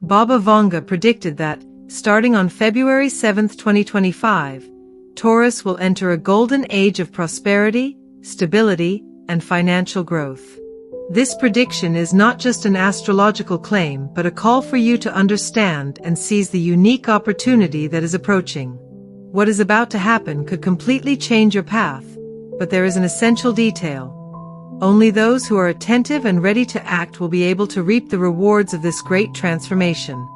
Baba Vanga predicted that, starting on February 7, 2025, Taurus will enter a golden age of prosperity, stability, and financial growth. This prediction is not just an astrological claim but a call for you to understand and seize the unique opportunity that is approaching. What is about to happen could completely change your path, but there is an essential detail. Only those who are attentive and ready to act will be able to reap the rewards of this great transformation.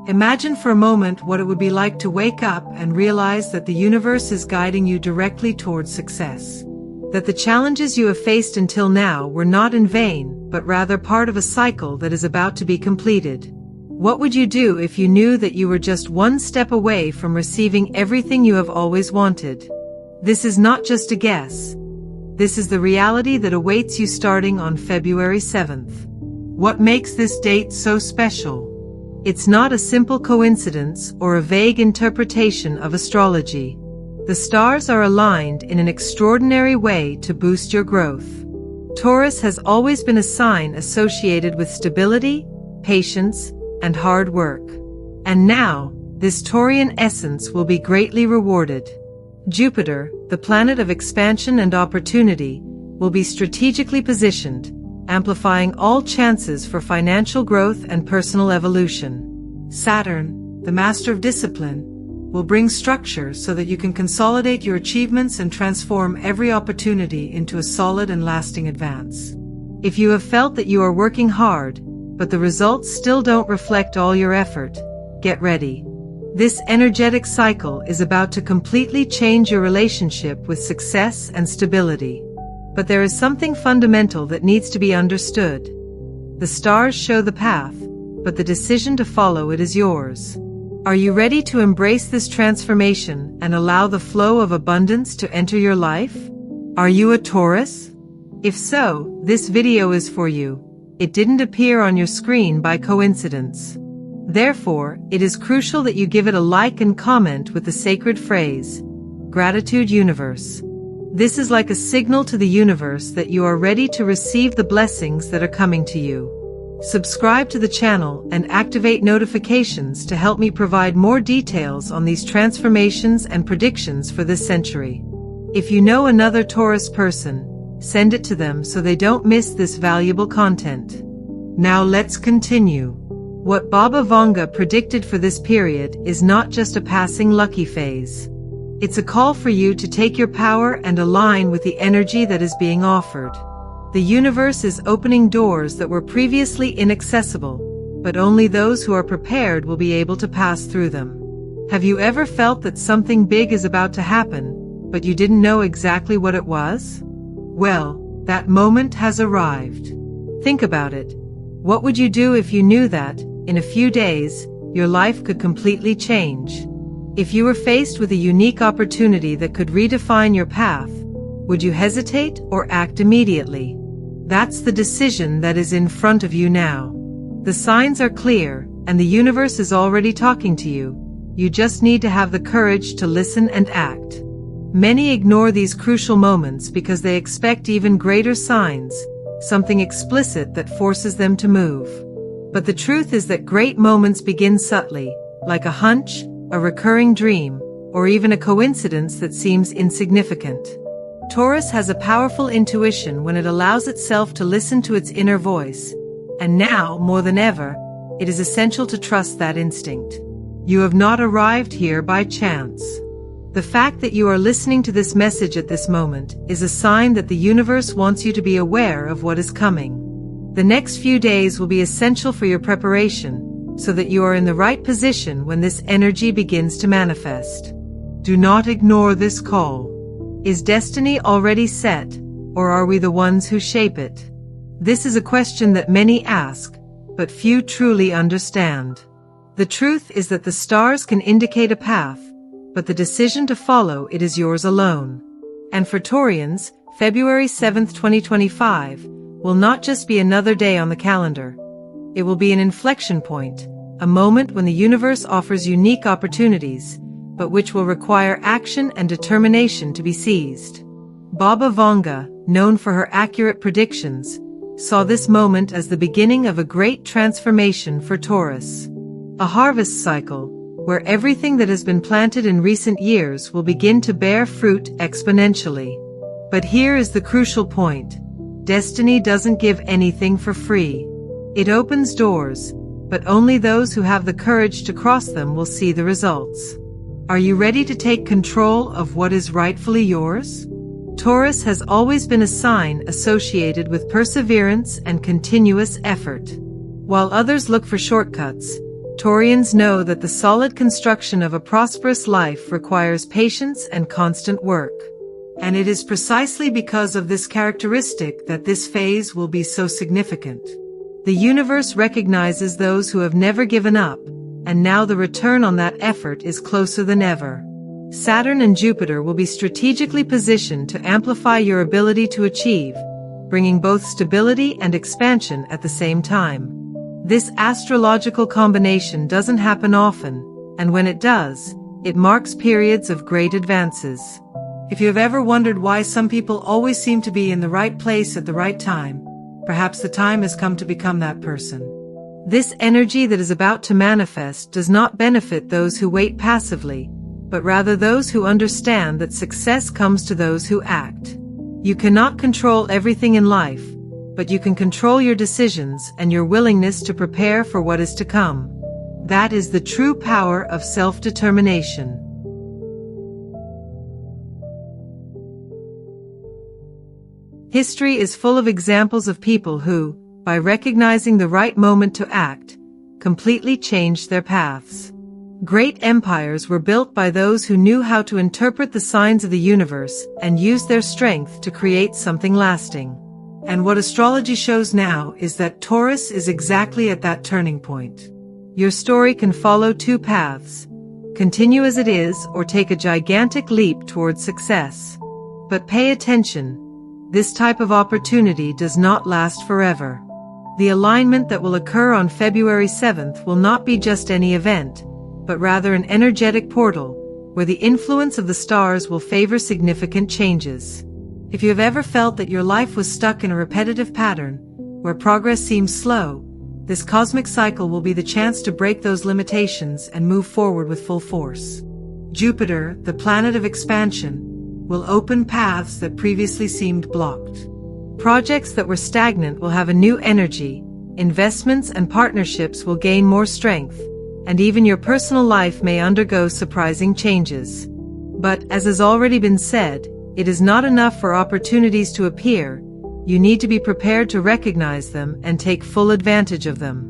Imagine for a moment what it would be like to wake up and realize that the universe is guiding you directly towards success. That the challenges you have faced until now were not in vain, but rather part of a cycle that is about to be completed. What would you do if you knew that you were just one step away from receiving everything you have always wanted? This is not just a guess. This is the reality that awaits you starting on February 7th. What makes this date so special? It's not a simple coincidence or a vague interpretation of astrology. The stars are aligned in an extraordinary way to boost your growth. Taurus has always been a sign associated with stability, patience, and hard work. And now, this Taurian essence will be greatly rewarded. Jupiter, the planet of expansion and opportunity, will be strategically positioned, amplifying all chances for financial growth and personal evolution. Saturn, the master of discipline, will bring structure so that you can consolidate your achievements and transform every opportunity into a solid and lasting advance. If you have felt that you are working hard, but the results still don't reflect all your effort, get ready. This energetic cycle is about to completely change your relationship with success and stability. But there is something fundamental that needs to be understood. The stars show the path, but the decision to follow it is yours. Are you ready to embrace this transformation and allow the flow of abundance to enter your life? Are you a Taurus? If so, this video is for you. It didn't appear on your screen by coincidence. Therefore, it is crucial that you give it a like and comment with the sacred phrase, "Gratitude Universe." This is like a signal to the universe that you are ready to receive the blessings that are coming to you. Subscribe to the channel and activate notifications to help me provide more details on these transformations and predictions for this century. If you know another Taurus person, send it to them so they don't miss this valuable content. Now let's continue. What Baba Vanga predicted for this period is not just a passing lucky phase. It's a call for you to take your power and align with the energy that is being offered. The universe is opening doors that were previously inaccessible, but only those who are prepared will be able to pass through them. Have you ever felt that something big is about to happen, but you didn't know exactly what it was? Well, that moment has arrived. Think about it. What would you do if you knew that, in a few days, your life could completely change? If you were faced with a unique opportunity that could redefine your path, would you hesitate or act immediately? That's the decision that is in front of you now. The signs are clear, and the universe is already talking to you. You just need to have the courage to listen and act. Many ignore these crucial moments because they expect even greater signs, something explicit that forces them to move. But the truth is that great moments begin subtly, like a hunch, a recurring dream, or even a coincidence that seems insignificant. Taurus has a powerful intuition when it allows itself to listen to its inner voice, and now, more than ever, it is essential to trust that instinct. You have not arrived here by chance. The fact that you are listening to this message at this moment is a sign that the universe wants you to be aware of what is coming. The next few days will be essential for your preparation, so that you are in the right position when this energy begins to manifest. Do not ignore this call. Is destiny already set, or are we the ones who shape it? This is a question that many ask, but few truly understand. The truth is that the stars can indicate a path, but the decision to follow it is yours alone. And for Taurians, February 7, 2025, will not just be another day on the calendar. It will be an inflection point, a moment when the universe offers unique opportunities, but which will require action and determination to be seized. Baba Vanga, known for her accurate predictions, saw this moment as the beginning of a great transformation for Taurus. A harvest cycle, where everything that has been planted in recent years will begin to bear fruit exponentially. But here is the crucial point. Destiny doesn't give anything for free. It opens doors, but only those who have the courage to cross them will see the results. Are you ready to take control of what is rightfully yours? Taurus has always been a sign associated with perseverance and continuous effort. While others look for shortcuts, Taurians know that the solid construction of a prosperous life requires patience and constant work. And it is precisely because of this characteristic that this phase will be so significant. The universe recognizes those who have never given up, and now the return on that effort is closer than ever. Saturn and Jupiter will be strategically positioned to amplify your ability to achieve, bringing both stability and expansion at the same time. This astrological combination doesn't happen often, and when it does, it marks periods of great advances. If you have ever wondered why some people always seem to be in the right place at the right time, perhaps the time has come to become that person. This energy that is about to manifest does not benefit those who wait passively, but rather those who understand that success comes to those who act. You cannot control everything in life, but you can control your decisions and your willingness to prepare for what is to come. That is the true power of self-determination. History is full of examples of people who, by recognizing the right moment to act, completely changed their paths. Great empires were built by those who knew how to interpret the signs of the universe and use their strength to create something lasting. And what astrology shows now is that Taurus is exactly at that turning point. Your story can follow two paths: continue as it is or take a gigantic leap towards success. But pay attention. This type of opportunity does not last forever. The alignment that will occur on February 7th will not be just any event, but rather an energetic portal, where the influence of the stars will favor significant changes. If you have ever felt that your life was stuck in a repetitive pattern, where progress seems slow, this cosmic cycle will be the chance to break those limitations and move forward with full force. Jupiter, the planet of expansion, will open paths that previously seemed blocked. Projects that were stagnant will have a new energy, investments and partnerships will gain more strength, and even your personal life may undergo surprising changes. But, as has already been said, it is not enough for opportunities to appear. You need to be prepared to recognize them and take full advantage of them.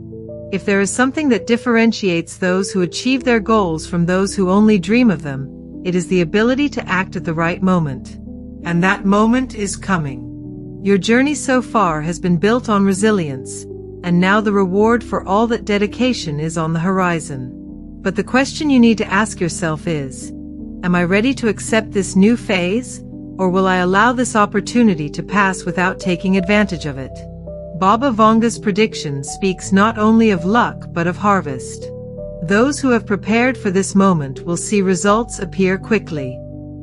If there is something that differentiates those who achieve their goals from those who only dream of them, it is the ability to act at the right moment. And that moment is coming. Your journey so far has been built on resilience, and now the reward for all that dedication is on the horizon. But the question you need to ask yourself is, am I ready to accept this new phase, or will I allow this opportunity to pass without taking advantage of it? Baba Vanga's prediction speaks not only of luck but of harvest. Those who have prepared for this moment will see results appear quickly.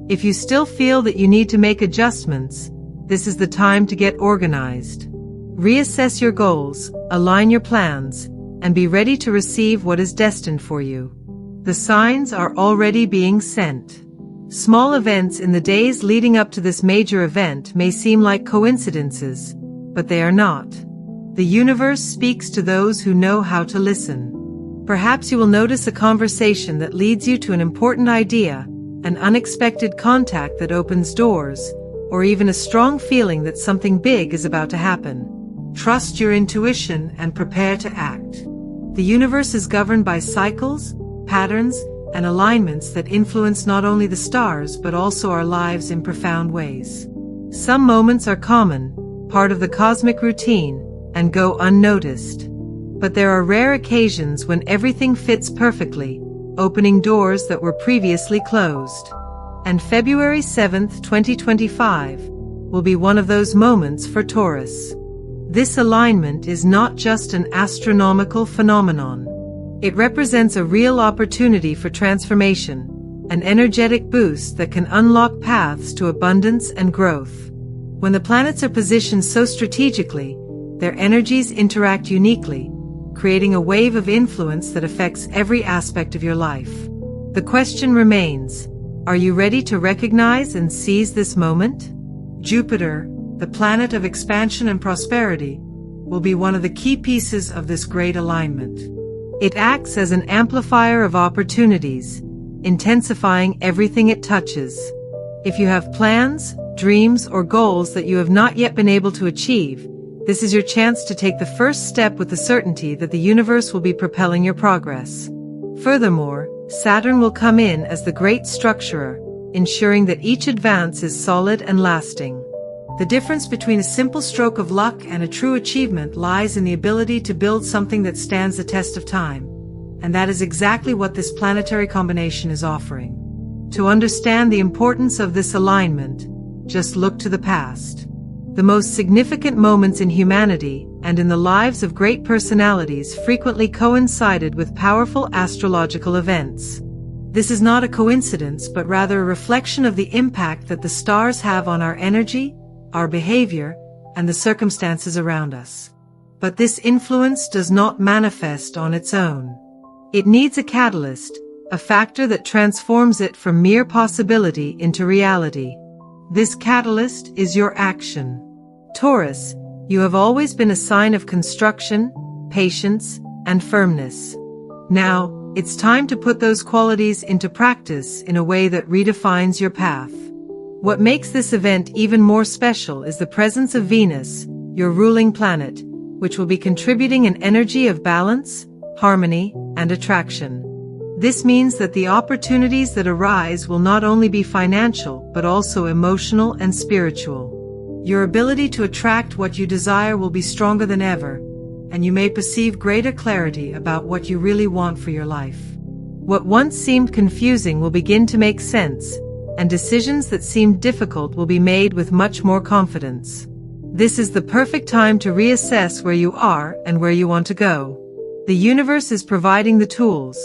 If you still feel that you need to make adjustments, this is the time to get organized. Reassess your goals, align your plans, and be ready to receive what is destined for you. The signs are already being sent. Small events in the days leading up to this major event may seem like coincidences, but they are not. The universe speaks to those who know how to listen. Perhaps you will notice a conversation that leads you to an important idea, an unexpected contact that opens doors, or even a strong feeling that something big is about to happen. Trust your intuition and prepare to act. The universe is governed by cycles, patterns, and alignments that influence not only the stars but also our lives in profound ways. Some moments are common, part of the cosmic routine, and go unnoticed. But there are rare occasions when everything fits perfectly, opening doors that were previously closed. And February 7th, 2025, will be one of those moments for Taurus. This alignment is not just an astronomical phenomenon. It represents a real opportunity for transformation, an energetic boost that can unlock paths to abundance and growth. When the planets are positioned so strategically, their energies interact uniquely, creating a wave of influence that affects every aspect of your life. The question remains, are you ready to recognize and seize this moment? Jupiter, the planet of expansion and prosperity, will be one of the key pieces of this great alignment. It acts as an amplifier of opportunities, intensifying everything it touches. If you have plans, dreams, or goals that you have not yet been able to achieve, this is your chance to take the first step with the certainty that the universe will be propelling your progress. Furthermore, Saturn will come in as the great structurer, ensuring that each advance is solid and lasting. The difference between a simple stroke of luck and a true achievement lies in the ability to build something that stands the test of time, and that is exactly what this planetary combination is offering. To understand the importance of this alignment, just look to the past. The most significant moments in humanity and in the lives of great personalities frequently coincided with powerful astrological events. This is not a coincidence, but rather a reflection of the impact that the stars have on our energy, our behavior, and the circumstances around us. But this influence does not manifest on its own. It needs a catalyst, a factor that transforms it from mere possibility into reality. This catalyst is your action. Taurus, you have always been a sign of construction, patience, and firmness. Now, it's time to put those qualities into practice in a way that redefines your path. What makes this event even more special is the presence of Venus, your ruling planet, which will be contributing an energy of balance, harmony, and attraction. This means that the opportunities that arise will not only be financial but also emotional and spiritual. Your ability to attract what you desire will be stronger than ever, and you may perceive greater clarity about what you really want for your life. What once seemed confusing will begin to make sense, and decisions that seemed difficult will be made with much more confidence. This is the perfect time to reassess where you are and where you want to go. The universe is providing the tools,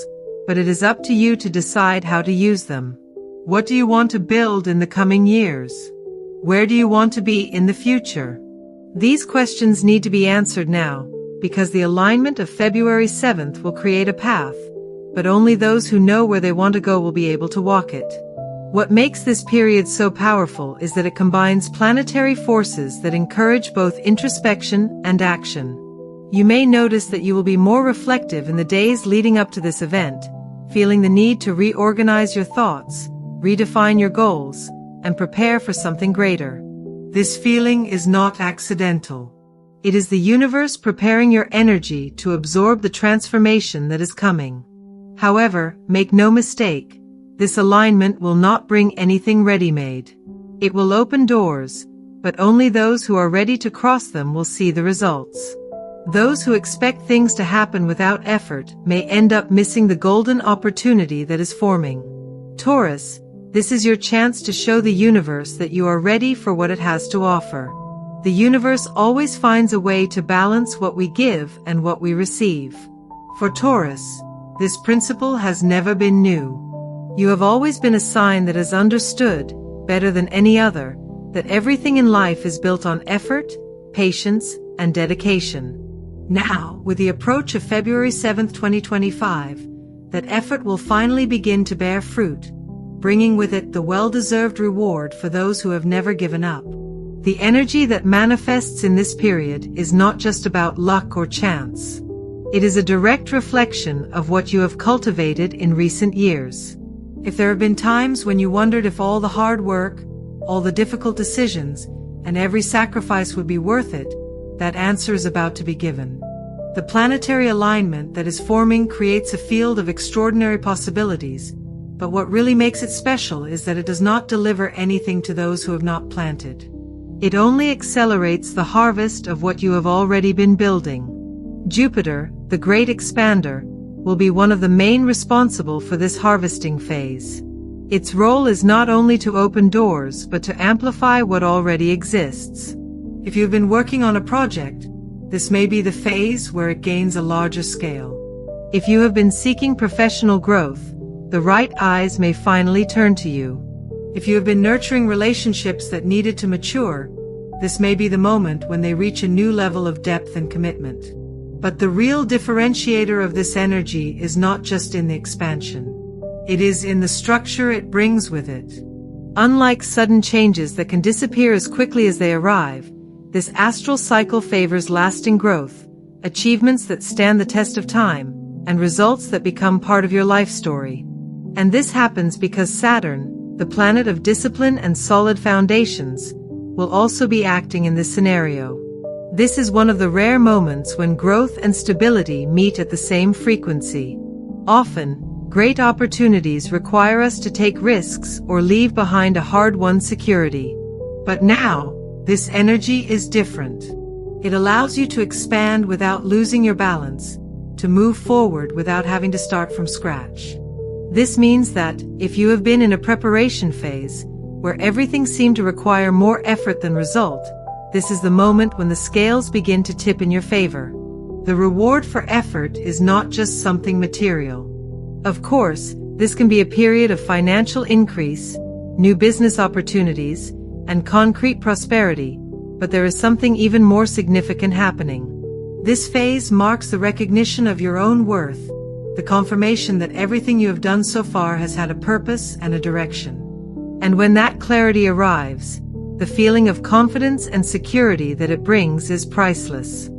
but it is up to you to decide how to use them. What do you want to build in the coming years? Where do you want to be in the future? These questions need to be answered now, because the alignment of February 7th will create a path, but only those who know where they want to go will be able to walk it. What makes this period so powerful is that it combines planetary forces that encourage both introspection and action. You may notice that you will be more reflective in the days leading up to this event, feeling the need to reorganize your thoughts, redefine your goals, and prepare for something greater. This feeling is not accidental. It is the universe preparing your energy to absorb the transformation that is coming. However, make no mistake, this alignment will not bring anything ready-made. It will open doors, but only those who are ready to cross them will see the results. Those who expect things to happen without effort may end up missing the golden opportunity that is forming. Taurus, this is your chance to show the universe that you are ready for what it has to offer. The universe always finds a way to balance what we give and what we receive. For Taurus, this principle has never been new. You have always been a sign that has understood, better than any other, that everything in life is built on effort, patience, and dedication. Now, with the approach of February 7th, 2025, that effort will finally begin to bear fruit, bringing with it the well-deserved reward for those who have never given up. The energy that manifests in this period is not just about luck or chance. It is a direct reflection of what you have cultivated in recent years. If there have been times when you wondered if all the hard work, all the difficult decisions, and every sacrifice would be worth it, that answer is about to be given. The planetary alignment that is forming creates a field of extraordinary possibilities, but what really makes it special is that it does not deliver anything to those who have not planted. It only accelerates the harvest of what you have already been building. Jupiter, the great expander, will be one of the main responsible for this harvesting phase. Its role is not only to open doors but to amplify what already exists. If you've been working on a project, this may be the phase where it gains a larger scale. If you have been seeking professional growth, the right eyes may finally turn to you. If you have been nurturing relationships that needed to mature, this may be the moment when they reach a new level of depth and commitment. But the real differentiator of this energy is not just in the expansion. It is in the structure it brings with it. Unlike sudden changes that can disappear as quickly as they arrive, this astral cycle favors lasting growth, achievements that stand the test of time, and results that become part of your life story. And this happens because Saturn, the planet of discipline and solid foundations, will also be acting in this scenario. This is one of the rare moments when growth and stability meet at the same frequency. Often, great opportunities require us to take risks or leave behind a hard-won security. But now, this energy is different. It allows you to expand without losing your balance, to move forward without having to start from scratch. This means that, if you have been in a preparation phase, where everything seemed to require more effort than result, this is the moment when the scales begin to tip in your favor. The reward for effort is not just something material. Of course, this can be a period of financial increase, new business opportunities, and concrete prosperity, but there is something even more significant happening. This phase marks the recognition of your own worth, the confirmation that everything you have done so far has had a purpose and a direction. And when that clarity arrives, the feeling of confidence and security that it brings is priceless.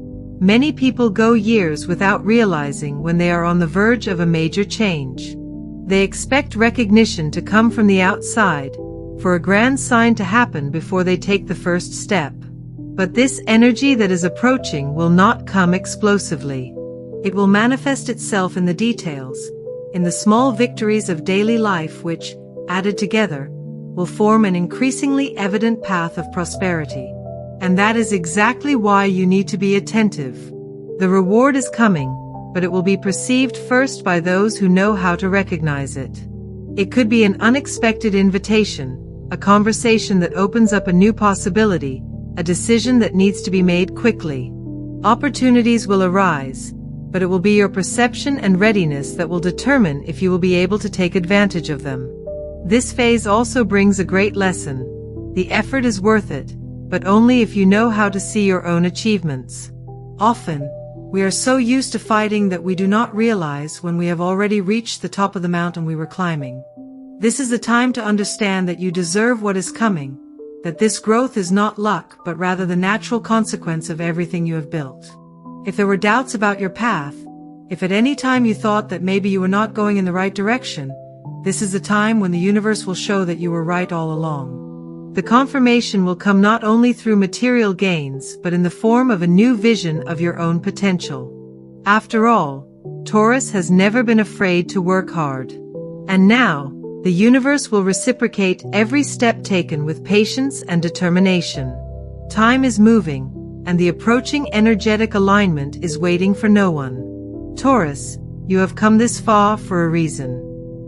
Many people go years without realizing when they are on the verge of a major change. They expect recognition to come from the outside, for a grand sign to happen before they take the first step. But this energy that is approaching will not come explosively. It will manifest itself in the details, in the small victories of daily life which, added together, will form an increasingly evident path of prosperity. And that is exactly why you need to be attentive. The reward is coming, but it will be perceived first by those who know how to recognize it. It could be an unexpected invitation, a conversation that opens up a new possibility, a decision that needs to be made quickly. Opportunities will arise, but it will be your perception and readiness that will determine if you will be able to take advantage of them. This phase also brings a great lesson. The effort is worth it, but only if you know how to see your own achievements. Often, we are so used to fighting that we do not realize when we have already reached the top of the mountain we were climbing. This is the time to understand that you deserve what is coming, that this growth is not luck but rather the natural consequence of everything you have built. If there were doubts about your path, if at any time you thought that maybe you were not going in the right direction, this is the time when the universe will show that you were right all along. The confirmation will come not only through material gains but in the form of a new vision of your own potential. After all, Taurus has never been afraid to work hard. And now, the universe will reciprocate every step taken with patience and determination. Time is moving, and the approaching energetic alignment is waiting for no one. Taurus, you have come this far for a reason.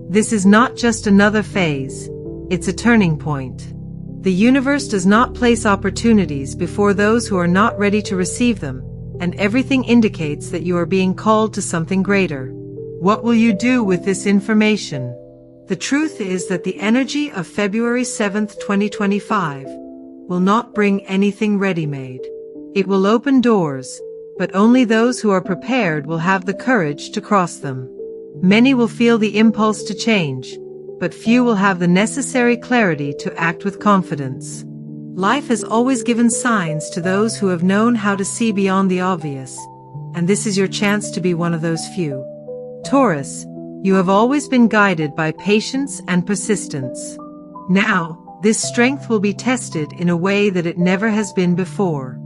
This is not just another phase, it's a turning point. The universe does not place opportunities before those who are not ready to receive them, and everything indicates that you are being called to something greater. What will you do with this information? The truth is that the energy of February 7th, 2025 will not bring anything ready-made. It will open doors, but only those who are prepared will have the courage to cross them. Many will feel the impulse to change, but few will have the necessary clarity to act with confidence. Life has always given signs to those who have known how to see beyond the obvious, and this is your chance to be one of those few. Taurus, you have always been guided by patience and persistence. Now, this strength will be tested in a way that it never has been before.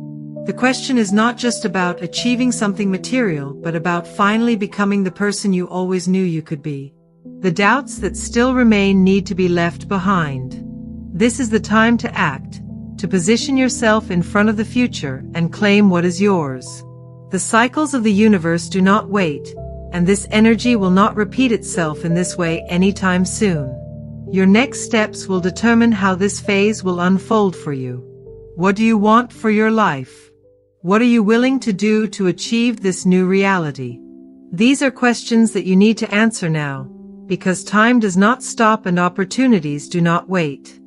The question is not just about achieving something material, but about finally becoming the person you always knew you could be. The doubts that still remain need to be left behind. This is the time to act, to position yourself in front of the future and claim what is yours. The cycles of the universe do not wait, and this energy will not repeat itself in this way anytime soon. Your next steps will determine how this phase will unfold for you. What do you want for your life? What are you willing to do to achieve this new reality? These are questions that you need to answer now, because time does not stop and opportunities do not wait.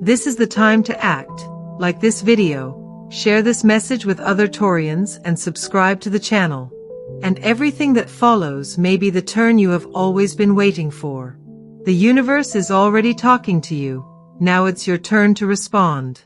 This is the time to act. Like this video, share this message with other Taurians and subscribe to the channel. and everything that follows may be the turn you have always been waiting for. The universe is already talking to you. Now it's your turn to respond.